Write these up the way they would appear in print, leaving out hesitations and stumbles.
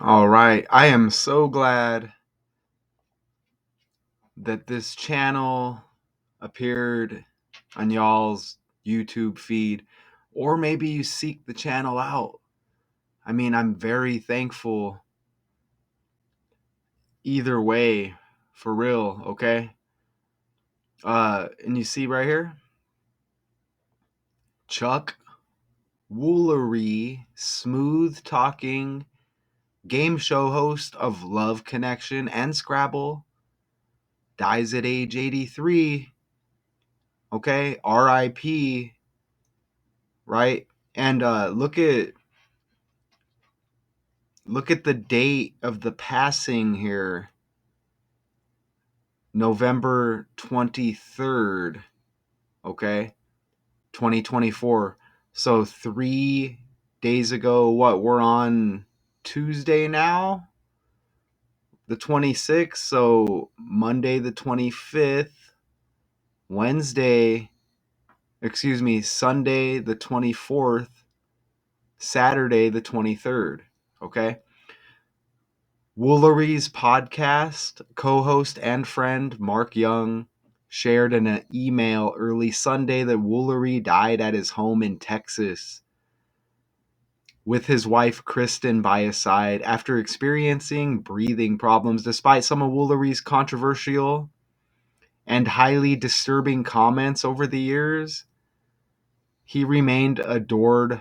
All right. I am so glad that this channel appeared on y'all's YouTube feed, or maybe you seek the channel out. I mean, I'm very thankful either way, for real, okay? And you see right here, Chuck Woolery, smooth talking game show host of Love Connection and Scrabble, dies at age 83. Okay, RIP, right? And look at the date of the passing here. November 23rd, okay? 2024. So 3 days ago, we're on Tuesday now, the 26th. So Monday the 25th, Sunday the 24th, Saturday the 23rd, okay? Woolery's podcast co-host and friend Mark Young shared in an email early Sunday that Woolery died at his home in Texas with his wife Kristen by his side after experiencing breathing problems. Despite some of Woolery's controversial and highly disturbing comments over the years, he remained adored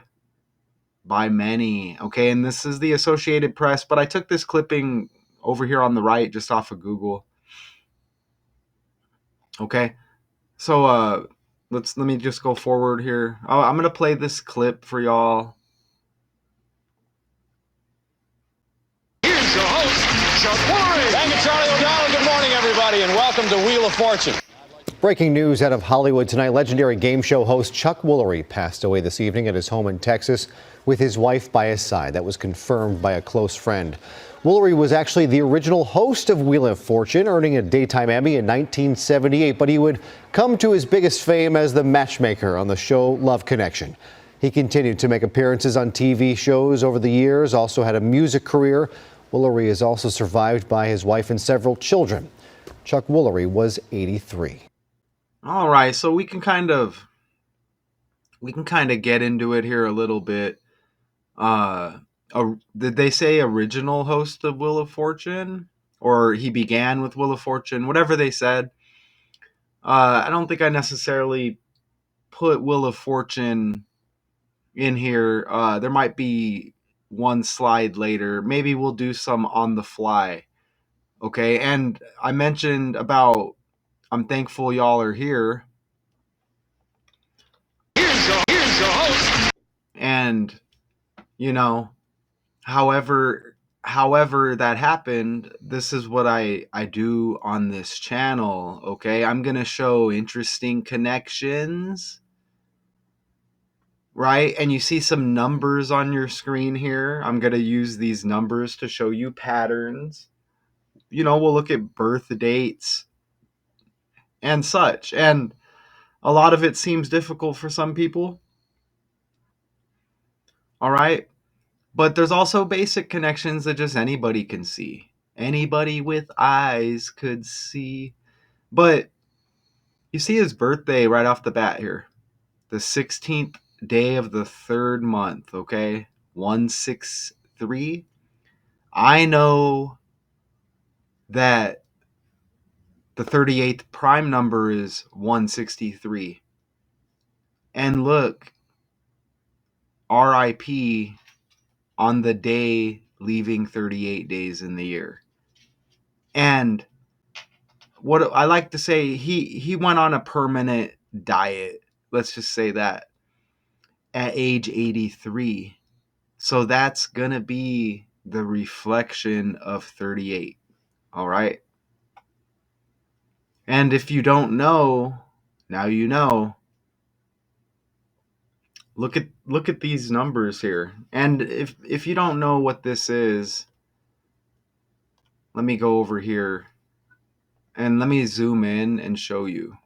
by many. Okay, and this is the Associated Press, but I took this clipping over here on the right just off of Google. Okay, so let me just go forward here. Oh, I'm gonna play this clip for y'all. Here's your host, Chuck Woolery. Thank you, Charlie O'Donnell. Good morning, everybody, and welcome to Wheel of Fortune. Breaking news out of Hollywood tonight. Legendary game show host Chuck Woolery passed away this evening at his home in Texas with his wife by his side. That was confirmed by a close friend. Woolery was actually the original host of Wheel of Fortune, earning a daytime Emmy in 1978, but he would come to his biggest fame as the matchmaker on the show Love Connection. He continued to make appearances on TV shows over the years, also had a music career. Woolery is also survived by his wife and several children. Chuck Woolery was 83. All right, so we can kind of get into it here a little bit. Did they say original host of Wheel of Fortune, or he began with Wheel of Fortune? Whatever they said. I don't think I necessarily put Wheel of Fortune in here. There might be one slide later. Maybe we'll do some on the fly. Okay, and I mentioned about I'm thankful y'all are here. Here's your host. And you know, however that happened, this is what I do on this channel. Okay, I'm gonna show interesting connections, right? And you see some numbers on your screen here. I'm gonna use these numbers to show you patterns. We'll look at birth dates and such, and a lot of it seems difficult for some people. All right, but there's also basic connections that just anybody can see. Anybody with eyes could see. But you see his birthday right off the bat here. The 16th day of the third month, okay? 163. I know that the 38th prime number is 163. And look, RIP on the day leaving 38 days in the year. And what I like to say, he went on a permanent diet. Let's just say that at age 83. So that's going to be the reflection of 38. All right? And if you don't know, now you know. Look at these numbers here. And if you don't know what this is, let me go over here and let me zoom in and show you.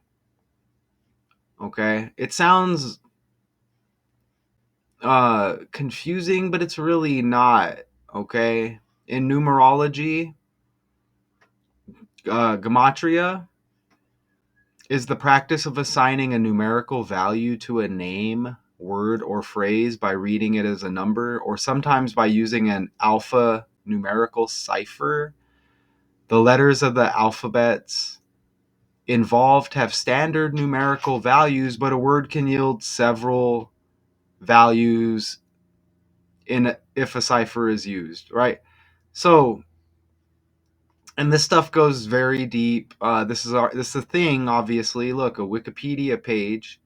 Okay? It sounds confusing, but it's really not. Okay? in numerology, gematria is the practice of assigning a numerical value to a name, word, or phrase by reading it as a number, or sometimes by using an alpha numerical cipher. The letters of the alphabets involved have standard numerical values, but a word can yield several values if a cipher is used, right? So, and this stuff goes very deep. This is a thing, obviously. Look, a Wikipedia page.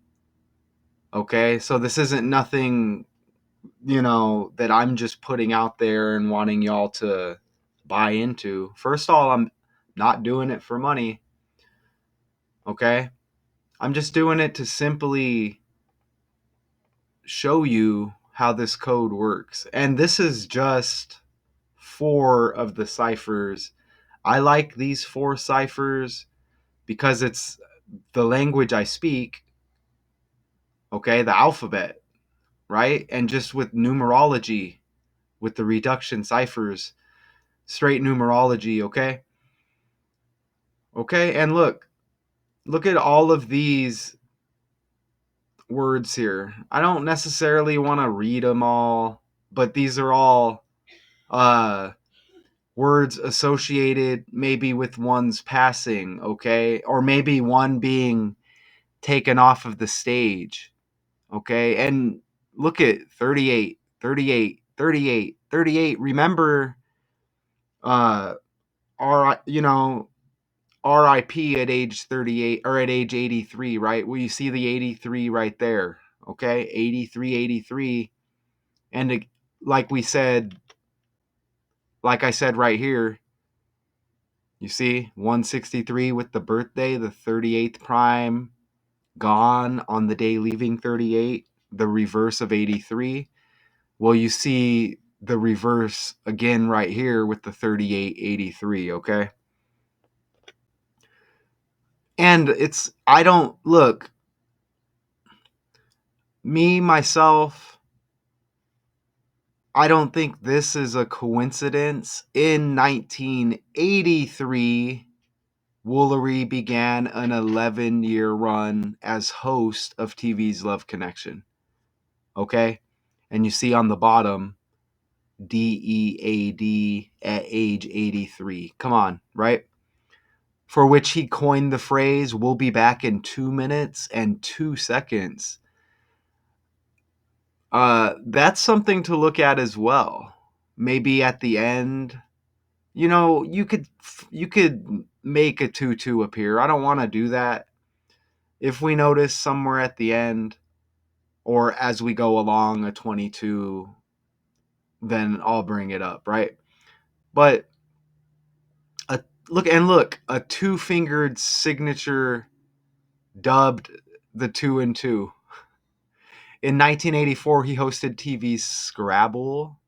Okay, so this isn't nothing, that I'm just putting out there and wanting y'all to buy into. First of all, I'm not doing it for money. Okay, I'm just doing it to simply show you how this code works. And this is just 4 of the ciphers. I like these 4 ciphers because it's the language I speak, okay, the alphabet, right? And just with numerology, with the reduction ciphers, straight numerology, okay? Okay, and look at all of these words here. I don't necessarily want to read them all, but these are all words associated maybe with one's passing, okay? Or maybe one being taken off of the stage, okay? And look at 38, 38, 38, 38. Remember, uh, RIP at age 38 or at age 83, right? Well, you see the 83 right there, okay? 83, 83. And like we said, like I said right here, you see 163 with the birthday, the 38th prime, gone on the day leaving 38, the reverse of 83. Well, you see the reverse again right here with the 38, 83, okay? And I don't, look, me, myself, I don't think this is a coincidence. In 1983, Woolery began an 11-year run as host of TV's Love Connection. Okay? And you see on the bottom, DEAD at age 83. Come on, right? For which he coined the phrase, "We'll be back in 2 minutes and 2 seconds." That's something to look at as well. Maybe at the end, you could make a 2-2 appear. I don't want to do that. If we notice somewhere at the end or as we go along a 22, then I'll bring it up, right? But a 2-fingered signature dubbed the 2 and 2. In 1984, he hosted TV's Scrabble,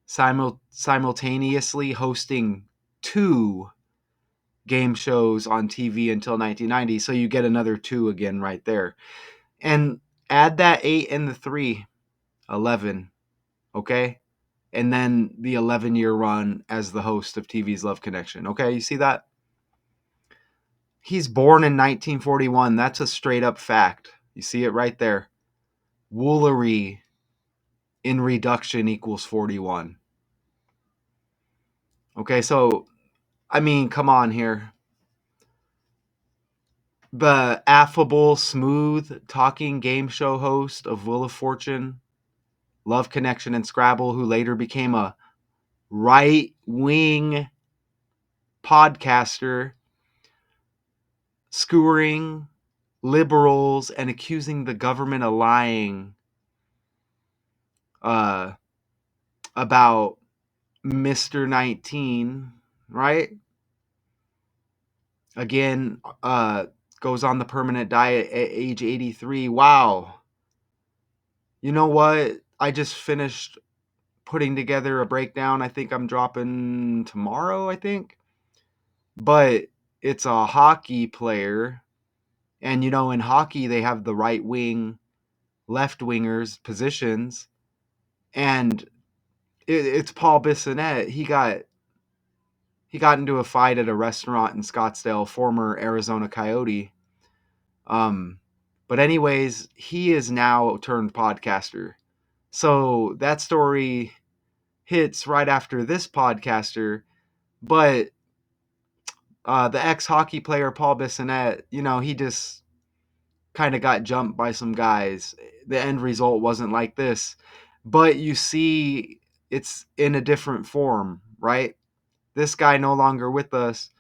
simultaneously hosting 2 game shows on TV until 1990. So you get another 2 again right there. And add that 8 and the 3, 11, okay? And then the 11-year run as the host of TV's Love Connection. Okay, you see that? He's born in 1941. That's a straight up fact. You see it right there. Woolery in reduction equals 41. Okay, so, I mean, come on here. The affable, smooth, talking game show host of Wheel of Fortune, Love Connection and Scrabble, who later became a right-wing podcaster, skewering liberals and accusing the government of lying about Mr. 19, right? Again, goes on the permanent diet at age 83. Wow. You know what? I just finished putting together a breakdown. I think I'm dropping tomorrow, I think. But it's a hockey player. And, in hockey, they have the right wing, left wingers positions. And it's Paul Bissonnette. He got into a fight at a restaurant in Scottsdale, former Arizona Coyote. But anyways, he is now turned podcaster. So that story hits right after this podcaster, but the ex-hockey player Paul Bissonnette, he just kind of got jumped by some guys. The end result wasn't like this, but you see it's in a different form, right? This guy no longer with us.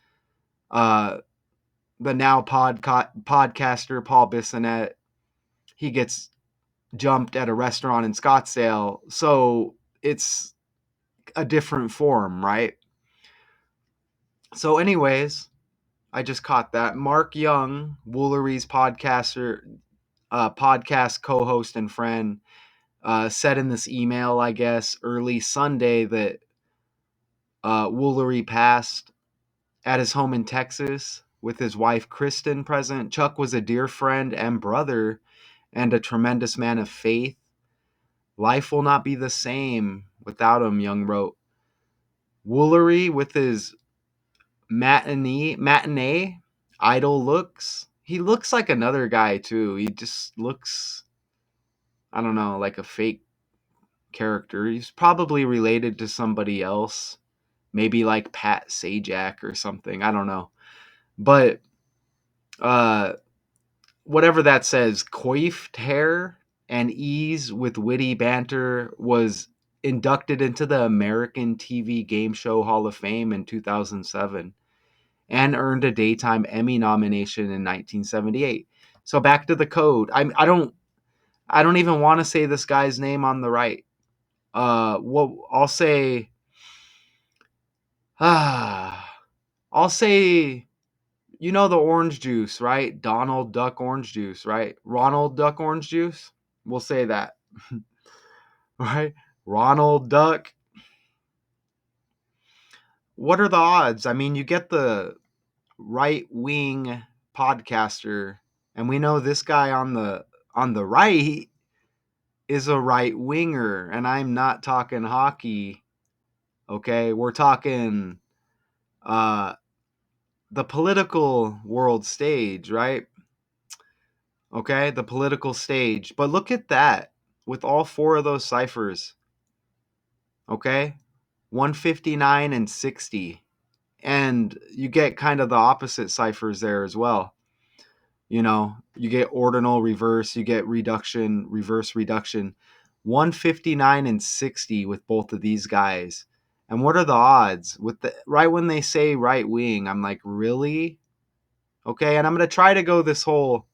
The now podcaster Paul Bissonnette, he gets jumped at a restaurant in Scottsdale. So it's a different form, right? So anyways, I just caught that. Mark Young, Woolery's podcast co-host and friend, said in this email, I guess, early Sunday that Woolery passed at his home in Texas with his wife Kristen present. Chuck was a dear friend and brother and a tremendous man of faith. Life will not be the same without him, Young wrote. Woolery, with his matinee idol looks, he looks like another guy too. He just looks, I don't know, like a fake character. He's probably related to somebody else, maybe like Pat Sajak or something. I don't know. But whatever that says, coiffed hair and ease with witty banter, was inducted into the American TV Game Show Hall of Fame in 2007 and earned a Daytime Emmy nomination in 1978. So back to the code. I don't even want to say this guy's name on the right. Well, I'll say I'll say, the orange juice, right? Donald Duck orange juice, right? Ronald Duck orange juice. We'll say that. Right? Ronald Duck. What are the odds? I mean, you get the right wing podcaster, and we know this guy on the right is a right winger, and I'm not talking hockey. Okay, we're talking the political world stage, right? Okay, the political stage. But look at that with all four of those ciphers. Okay, 159 and 60. And you get kind of the opposite ciphers there as well. You get ordinal, reverse, you get reduction, reverse reduction. 159 and 60 with both of these guys. And what are the odds? Right when they say right wing, I'm like, really? Okay, and I'm going to try to go this whole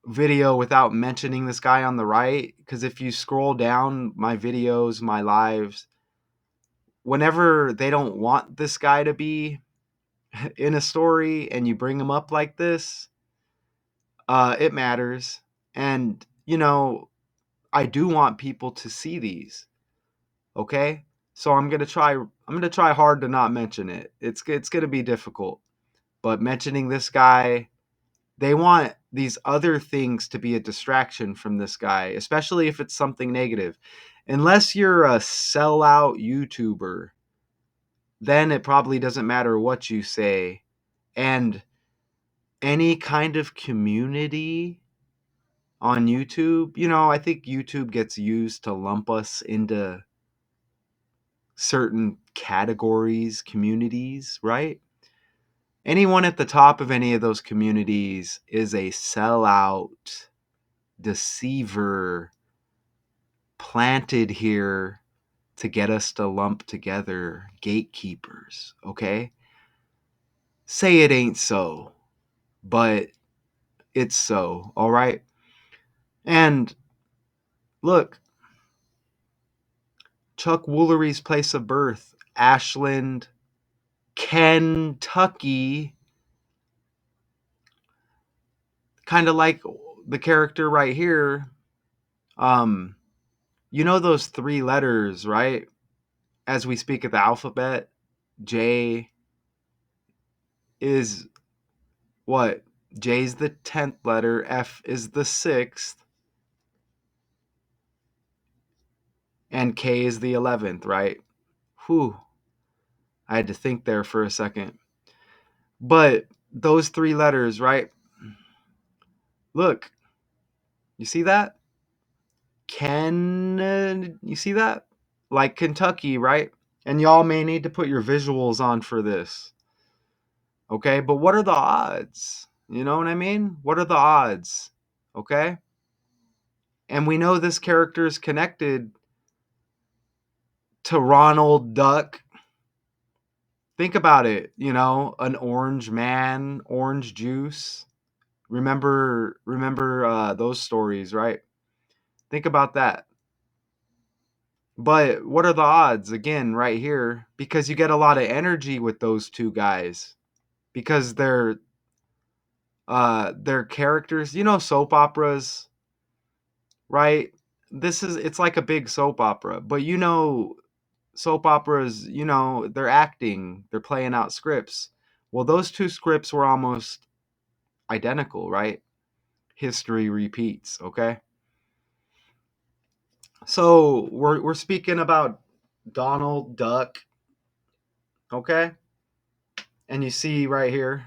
video without mentioning this guy on the right, because if you scroll down my videos, my lives, whenever they don't want this guy to be in a story and you bring him up like this, it matters. And I do want people to see these. Okay, so I'm gonna try hard to not mention it. It's gonna be difficult, but mentioning this guy, they want these other things to be a distraction from this guy, especially if it's something negative. Unless you're a sellout YouTuber, then it probably doesn't matter what you say. And any kind of community on YouTube, I think YouTube gets used to lump us into certain categories, communities, right? Anyone at the top of any of those communities is a sellout, deceiver, planted here to get us to lump together, gatekeepers, okay? Say it ain't so, but it's so, all right? And look, Chuck Woolery's place of birth, Ashland, Kentucky, kind of like the character right here. Those three letters, right? As we speak of the alphabet, J is what? J's the 10th letter, F is the 6th, and K is the 11th, right? Whew. I had to think there for a second. But those 3 letters, right? Look, you see that? You see that? Like Kentucky, right? And y'all may need to put your visuals on for this. Okay, but what are the odds? You know what I mean? What are the odds? Okay? And we know this character is connected to Ronald Duck. Think about it, an orange man, orange juice. Remember those stories, right? Think about that. But what are the odds again right here? Because you get a lot of energy with those 2 guys because they're characters, soap operas, right? It's like a big soap opera, but soap operas, they're acting, they're playing out scripts. Well, those 2 scripts were almost identical, right? History repeats, okay? So we're speaking about Donald Duck, okay? And you see right here,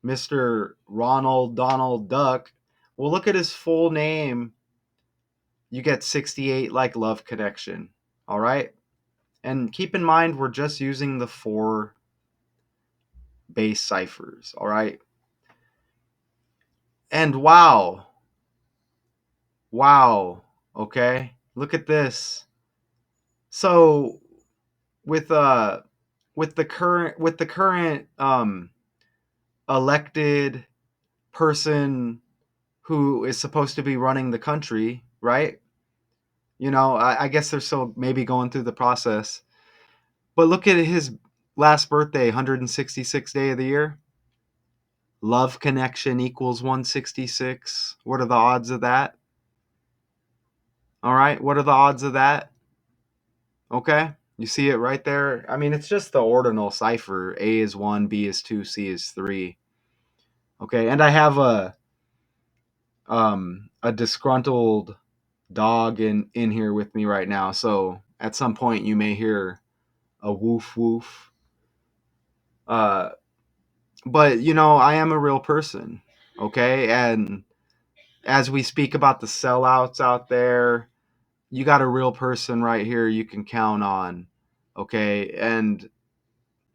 Mr. Ronald Donald Duck. Well, look at his full name. You get 68 like Love Connection, all right? And keep in mind, we're just using the 4 base ciphers, all right? And wow, okay? Look at this. So with the current elected person who is supposed to be running the country, right? I guess they're still maybe going through the process. But look at his last birthday, 166th day of the year. Love connection equals 166. What are the odds of that? All right, what are the odds of that? Okay, you see it right there. I mean, it's just the ordinal cipher. A is 1, B is 2, C is 3. Okay, and I have a disgruntled dog in here with me right now. So at some point you may hear a woof woof. But I am a real person, okay? And as we speak about the sellouts out there, you got a real person right here you can count on, okay? And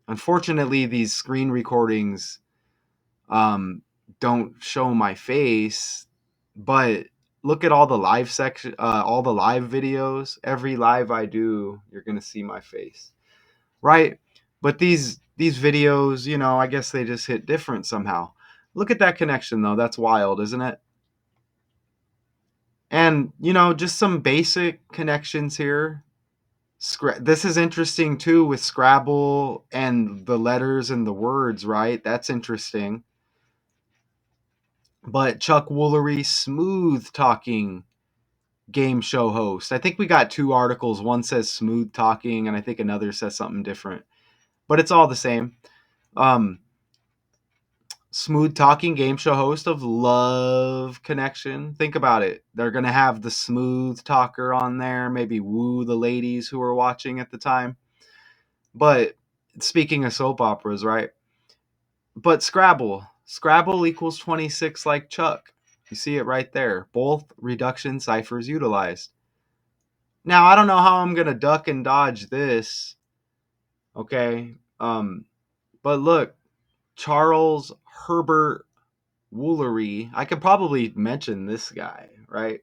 unfortunately, these screen recordings don't show my face, but look at all the live section, all the live videos. Every live I do, you're gonna see my face, right? But these videos, I guess they just hit different somehow. Look at that connection though. That's wild, isn't it? And just some basic connections here. This is interesting too with Scrabble and the letters and the words, right? That's interesting. But Chuck Woolery, smooth talking game show host. I think we got 2 articles. One says smooth talking, and I think another says something different. But it's all the same. Smooth talking game show host of Love Connection. Think about it. They're going to have the smooth talker on there, maybe woo the ladies who were watching at the time. But speaking of soap operas, right? But Scrabble equals 26 like Chuck. You see it right there. Both reduction ciphers utilized. Now, I don't know how I'm going to duck and dodge this. Okay. But look, Charles Herbert Woolery. I could probably mention this guy, right?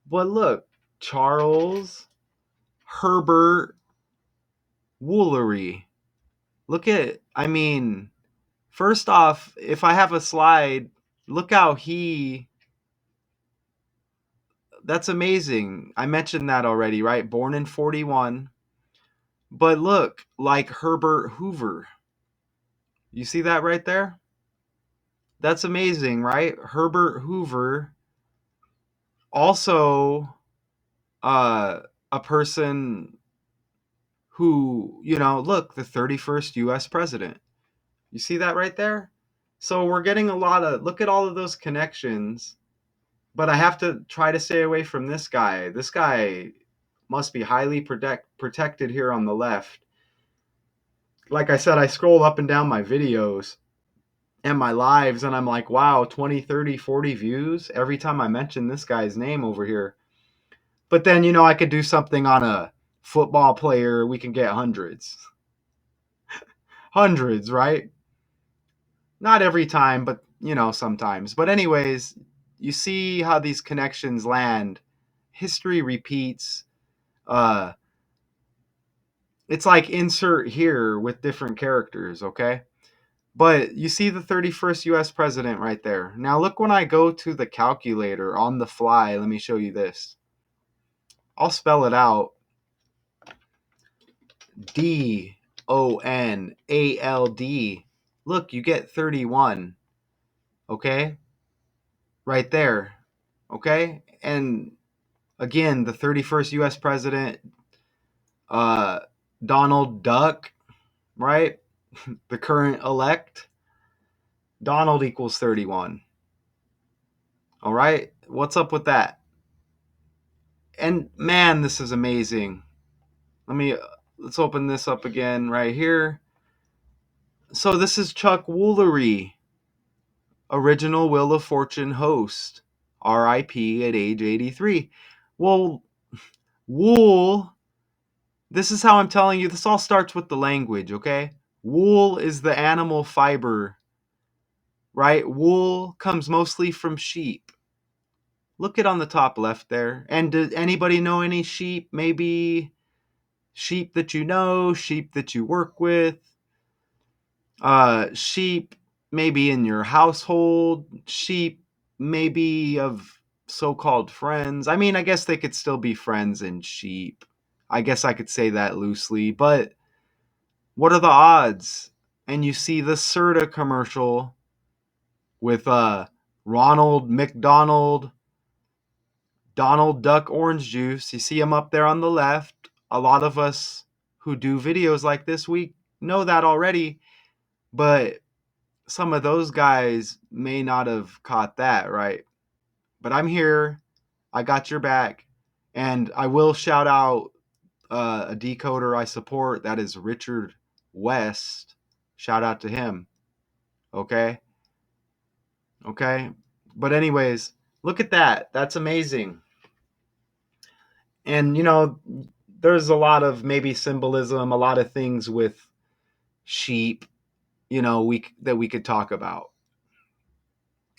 But look, Charles Herbert Woolery. Look at, I mean, first off, if I have a slide, look how that's amazing. I mentioned that already, right? Born in 41. But look, like Herbert Hoover. You see that right there? That's amazing, right? Herbert Hoover, also uh, a person who, look, the 31st US president. You see that right there? So we're getting a lot of, look at all of those connections. But I have to try to stay away from this guy. This guy must be highly protected here on the left. Like I said, I scroll up and down my videos and my lives, and I'm like, wow, 20, 30, 40 views every time I mention this guy's name over here. But then, I could do something on a football player. We can get hundreds. Hundreds, right? Not every time, but, sometimes. But, anyways, you see how these connections land. History repeats. Uh, it's like insert here with different characters, okay? But you see the 31st US president right there. Now look, when I go to the calculator on the fly, let me show you this. I'll spell it out. DONALD. Look, you get 31. Okay? Right there. Okay? And again, the 31st US president, uh, Donald Duck, right? The current elect. Donald equals 31. All right? What's up with that? And man, this is amazing. Let's open this up again right here. So this is Chuck Woolery, original Wheel of Fortune host, RIP at age 83. Well, wool, this is how I'm telling you, this all starts with the language, okay? Wool is the animal fiber, right? Wool comes mostly from sheep. Look it on the top left there. And does anybody know any sheep? Maybe sheep that you know, sheep that you work with, sheep maybe in your household, sheep maybe of so-called friends. I mean, I guess they could still be friends and sheep. I guess I could say that loosely, but what are the odds? And you see the Serta commercial with Ronald McDonald, Donald Duck orange juice. You see him up there on the left. A lot of us who do videos like this, we know that already, but some of those guys may not have caught that, right? But I'm here. I got your back. And I will shout out a decoder I support. That is Richard West. Shout out to him. Okay? Okay? But, anyways, look at that. That's amazing. And, there's a lot of maybe symbolism, a lot of things with sheep, that we could talk about.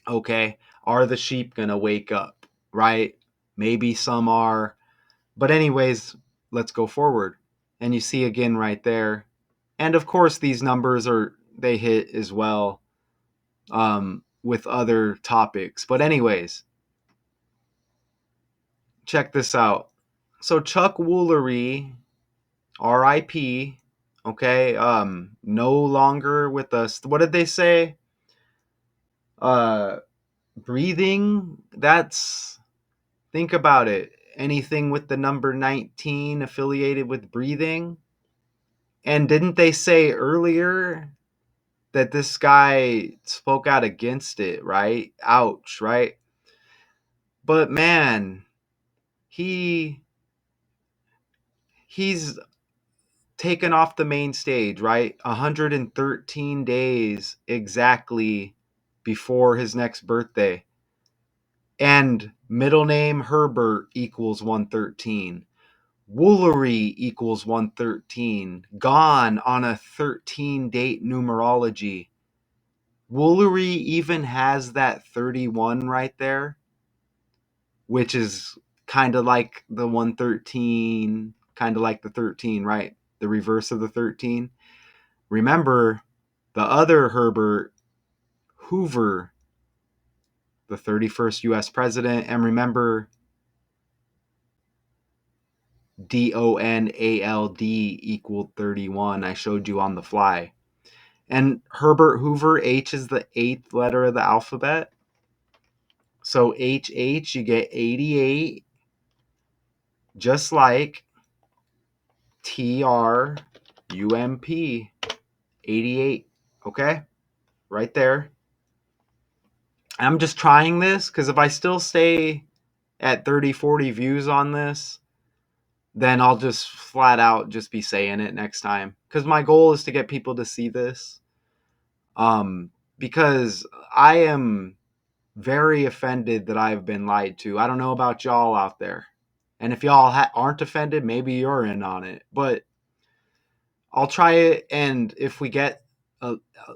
Okay, are the sheep going to wake up, right? Maybe some are. But, anyways, let's go forward. And you see again right there. And of course, these numbers they hit as well with other topics. But, anyways, check this out. So, Chuck Woolery, RIP, okay, no longer with us. What did they say? Breathing, think about it. Anything with the number 19 affiliated with breathing. And didn't they say earlier that this guy spoke out against it, right? Ouch, right? But man, he's taken off the main stage, right? 113 days exactly before his next birthday. And middle name Herbert equals 113. Woolery equals 113. Gone on a 13 date numerology. Woolery even has that 31 right there, which is kind of like the 113, kind of like the 13, right? The reverse of the 13. Remember, the other Herbert, Hoover, the 31st US president, and remember DONALD equaled 31. I showed you on the fly. And Herbert Hoover, H is the 8th letter of the alphabet. So HH, you get 88, just like TRUMP, 88. Okay? Right there. I'm just trying this because if I still stay at 30, 40 views on this, then I'll just flat out just be saying it next time. Because my goal is to get people to see this. Because I am very offended that I've been lied to. I don't know about y'all out there. And if y'all aren't offended, maybe you're in on it. But I'll try it. And if we get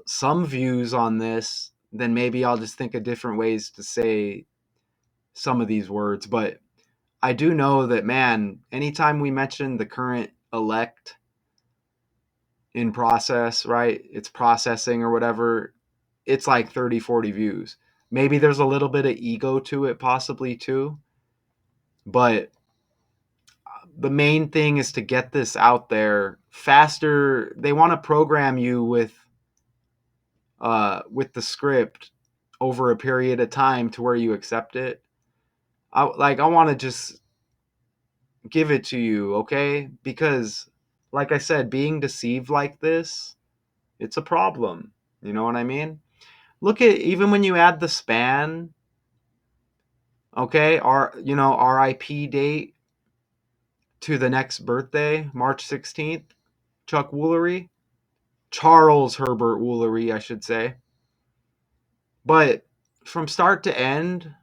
some views on this, then maybe I'll just think of different ways to say some of these words. But I do know that, man, anytime we mention the current elect in process, right? It's processing or whatever, it's like 30, 40 views. Maybe there's a little bit of ego to it, possibly too. But the main thing is to get this out there faster. They want to program you with the script over a period of time to where you accept it. I want to just give it to you, okay? Because like I said, being deceived like this, it's a problem. You know what I mean? Look at, even when you add the span, okay, RIP date to the next birthday, March 16th, Chuck Woolery, Charles Herbert Woolery, I should say. But from start to end,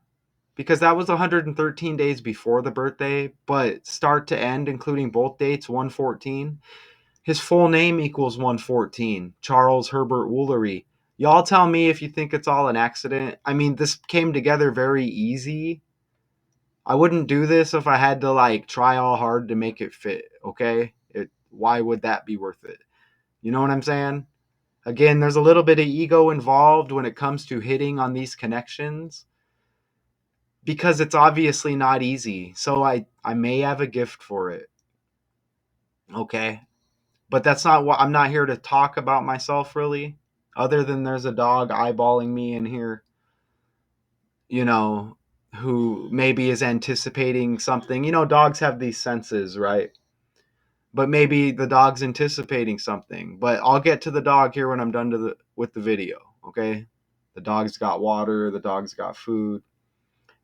because that was 113 days before the birthday, but start to end, including both dates, 114. His full name equals 114, Charles Herbert Woolery. Y'all tell me if you think it's all an accident. I mean, this came together very easy. I wouldn't do this if I had to like try all hard to make it fit, okay? Why would that be worth it? You know what I'm saying? Again, there's a little bit of ego involved when it comes to hitting on these connections because it's obviously not easy. So I may have a gift for it. Okay? But that's not what I'm not here to talk about myself really, other than there's a dog eyeballing me in here, you know, who maybe is anticipating something. You know, dogs have these senses, right? But maybe the dog's anticipating something. But I'll get to the dog here when I'm done with the video, okay? The dog's got water, the dog's got food.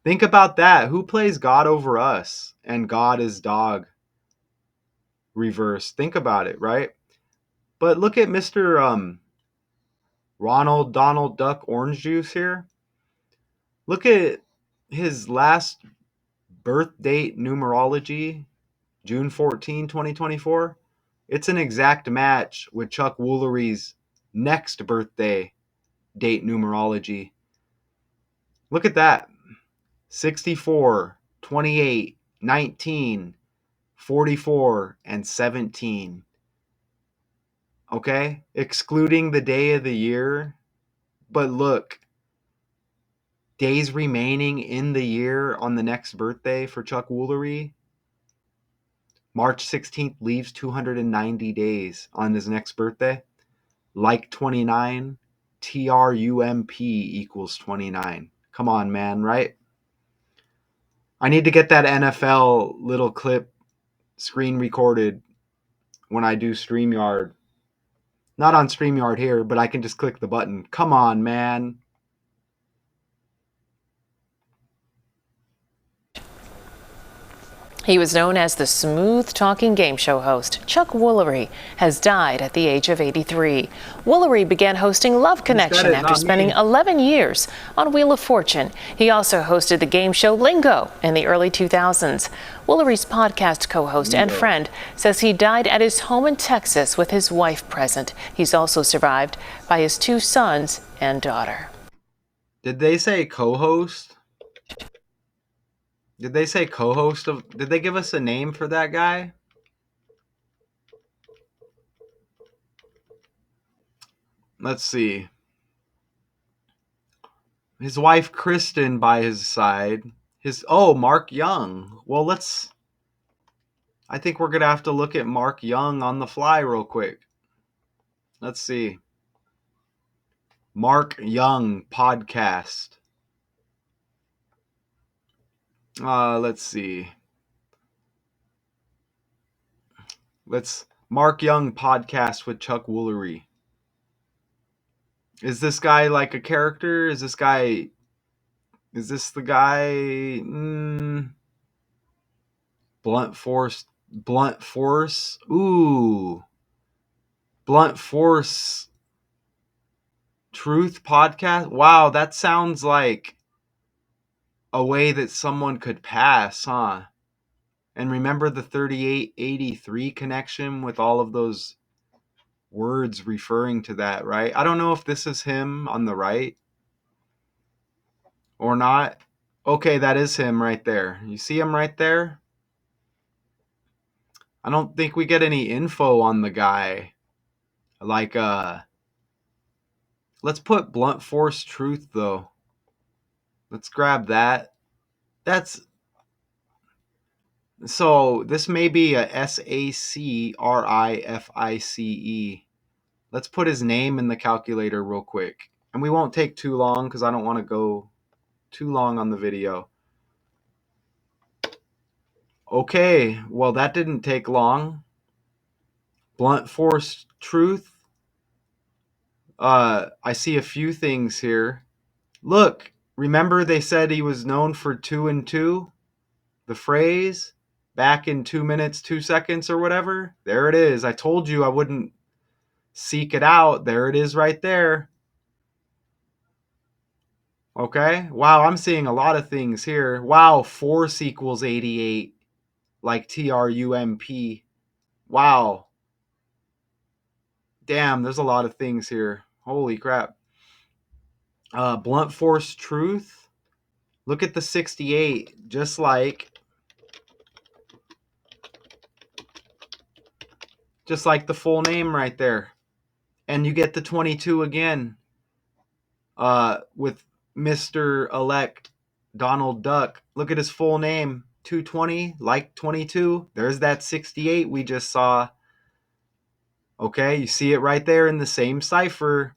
Think about that. Who plays God over us and God is dog reverse? Think about it, right? But look at Mr. Ronald Donald Duck Orange Juice here. Look at his last birth date numerology, June 14, 2024. It's an exact match with Chuck Woolery's next birthday date numerology. Look at that. 64, 28, 19, 44, and 17. Okay? Excluding the day of the year. But look, days remaining in the year on the next birthday for Chuck Woolery. March 16th leaves 290 days on his next birthday. Like 29, TRUMP equals 29. Come on, man, right? I need to get that NFL little clip screen recorded when I do StreamYard. Not on StreamYard here, but I can just click the button. Come on, man. He was known as the smooth-talking game show host. Chuck Woolery has died at the age of 83. Woolery began hosting Love Connection after spending 11 years on Wheel of Fortune. He also hosted the game show Lingo in the early 2000s. Woolery's podcast co-host and friend says he died at his home in Texas with his wife present. He's also survived by his 2 sons and daughter. Did they say co-host? Did they say co-host of? Did they give us a name for that guy? Let's see. His wife Kristen by his side. Mark Young. Well, I think we're gonna have to look at Mark Young on the fly real quick. Let's see. Mark Young podcast. Let's see. Mark Young podcast with Chuck Woolery. Is this guy like a character? Is this guy Is this the guy? Blunt Force. Blunt Force. Ooh. Blunt Force Truth podcast. Wow, that sounds like a way that someone could pass, huh? And remember the 3883 connection with all of those words referring to that, right? I don't know if this is him on the right or not. Okay, that is him right there. You see him right there? I don't think we get any info on the guy. Like, let's put Blunt Force Truth, though. Let's grab that. That's, so this may be a SACRIFICE. Let's put his name in the calculator real quick. And we won't take too long because I don't want to go too long on the video. Okay, well, that didn't take long. Blunt Force Truth. I see a few things here. Look, remember they said he was known for 2 and 2? The phrase? Back in 2 minutes, 2 seconds or whatever? There it is. I told you I wouldn't seek it out. There it is right there. Okay. Wow, I'm seeing a lot of things here. Wow, force equals 88. Like TRUMP. Wow. Damn, there's a lot of things here. Holy crap. Blunt Force Truth. Look at the 68. Just like the full name right there. And you get the 22 again. With Mr. Elect Donald Duck. Look at his full name. 220, like 22. There's that 68 we just saw. Okay, you see it right there in the same cipher.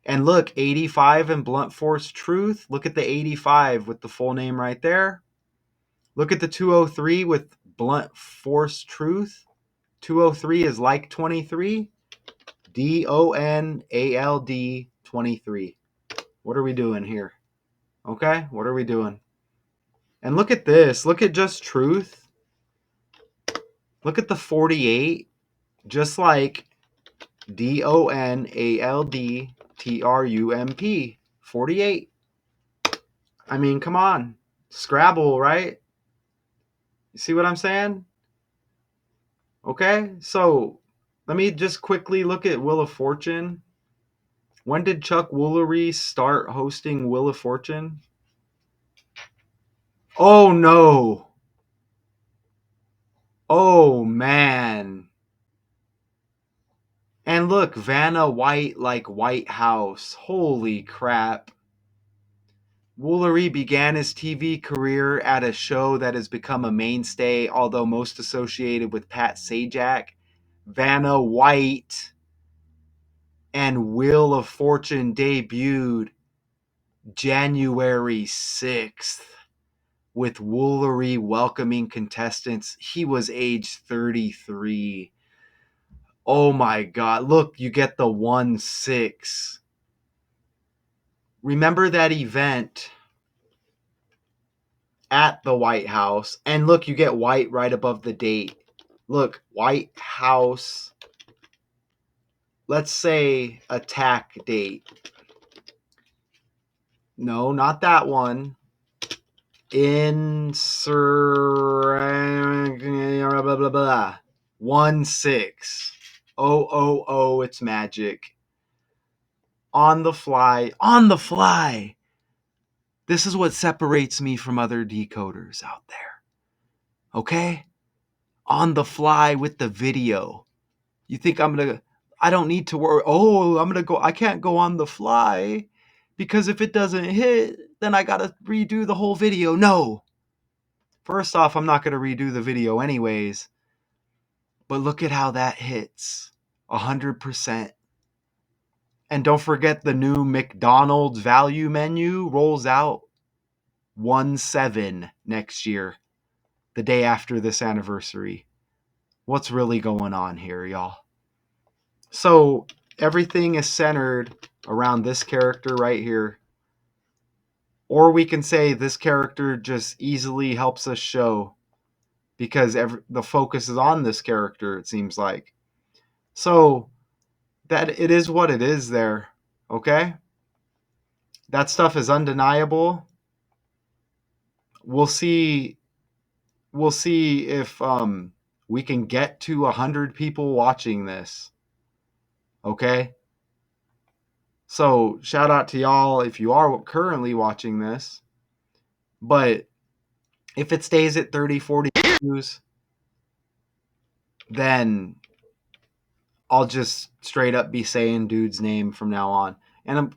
And look, 85 and Blunt Force Truth. Look at the 85 with the full name right there. Look at the 203 with Blunt Force Truth. 203 is like 23. DONALD 23. What are we doing here? Okay, what are we doing? And look at this. Look at just truth. Look at the 48. Just like DONALDTRUMP. 48. I mean, come on. Scrabble, right? You see what I'm saying? Okay, so let me just quickly look at Wheel of Fortune. When did Chuck Woolery start hosting Wheel of Fortune? Oh, no. Oh, man. And look, Vanna White like White House. Holy crap. Woolery began his TV career at a show that has become a mainstay, although most associated with Pat Sajak, Vanna White, and Wheel of Fortune debuted January 6th with Woolery welcoming contestants. He was age 33. Oh my God. Look, you get the 1-6. Remember that event at the White House? And look, you get white right above the date. Look, White House. Let's say attack date. No, not that one. Blah, blah, blah. 1-6. Oh, it's magic. On the fly. On the fly. This is what separates me from other decoders out there. Okay? On the fly with the video. You think I don't need to worry. Oh, I can't go on the fly because if it doesn't hit, then I got to redo the whole video. No. First off, I'm not going to redo the video anyways. But look at how that hits. 100%. And don't forget the new McDonald's value menu rolls out 1/7 next year, the day after this anniversary. What's really going on here, y'all? So everything is centered around this character right here. Or we can say this character just easily helps us show because the focus is on this character, it seems like. So that it is what it is there, okay? That stuff is undeniable. We'll see if we can get to 100 people watching this. Okay? So, shout out to y'all if you are currently watching this. But if it stays at 30, 40 views, then I'll just straight up be saying dude's name from now on. And,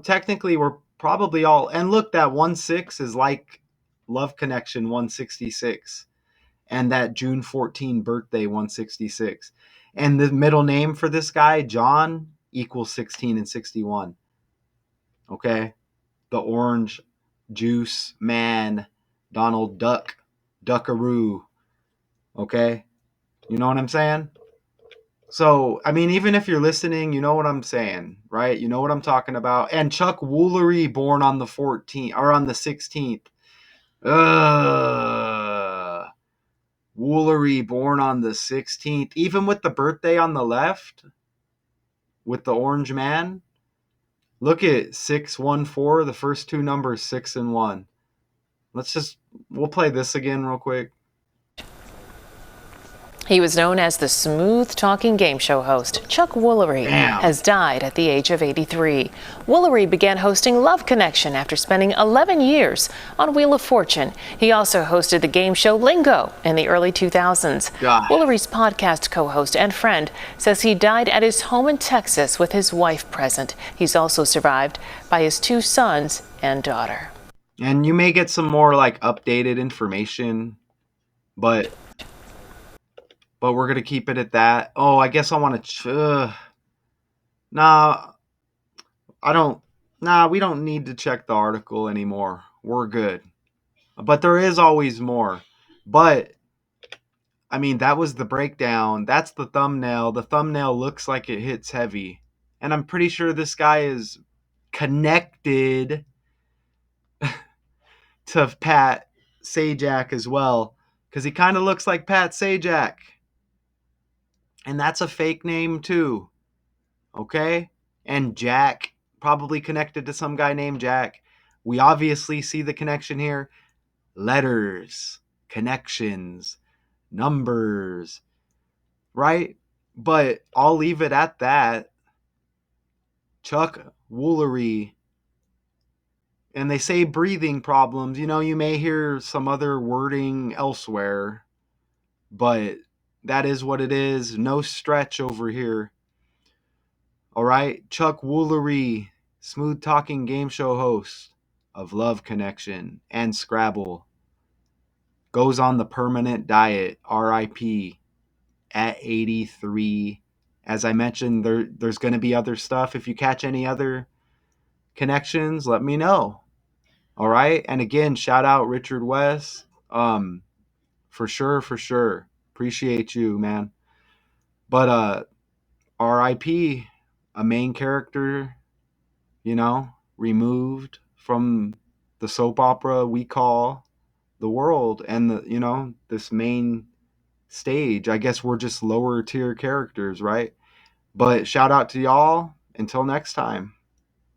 technically we're probably all. And look, that 1-6 is like Love Connection 166. And that June 14 birthday 166. And the middle name for this guy, John, equals 16 and 61. Okay? The orange juice man, Donald Duck, Duckaroo. Okay? You know what I'm saying? So, I mean, even if you're listening, you know what I'm saying, right? You know what I'm talking about. And Chuck Woolery, born on the 14th or on the 16th. Woolery, born on the 16th. Even with the birthday on the left, with the orange man, look at 614. The first two numbers, 6 and 1. We'll play this again real quick. He was known as the smooth-talking game show host. Chuck Woolery has died at the age of 83. Woolery began hosting Love Connection after spending 11 years on Wheel of Fortune. He also hosted the game show Lingo in the early 2000s. Woolery's podcast co-host and friend says he died at his home in Texas with his wife present. He's also survived by his 2 sons and daughter. And you may get some more like updated information, but we're going to keep it at that. Oh, I guess I want to... we don't need to check the article anymore. We're good. But there is always more. But, I mean, that was the breakdown. That's the thumbnail. The thumbnail looks like it hits heavy. And I'm pretty sure this guy is connected to Pat Sajak as well. Because he kind of looks like Pat Sajak. And that's a fake name too. Okay? And Jack, probably connected to some guy named Jack. We obviously see the connection here. Letters, connections, numbers, right? But I'll leave it at that. Chuck Woolery. And they say breathing problems. You may hear some other wording elsewhere. But that is what it is. No stretch over here. All right. Chuck Woolery, smooth talking game show host of Love Connection and Scrabble, goes on the permanent diet, RIP, at 83. As I mentioned, there's going to be other stuff. If you catch any other connections, let me know. All right. And again, shout out Richard West. For sure. Appreciate you, man. But RIP, a main character, removed from the soap opera we call the world and this main stage. I guess we're just lower tier characters, right? But shout out to y'all. Until next time.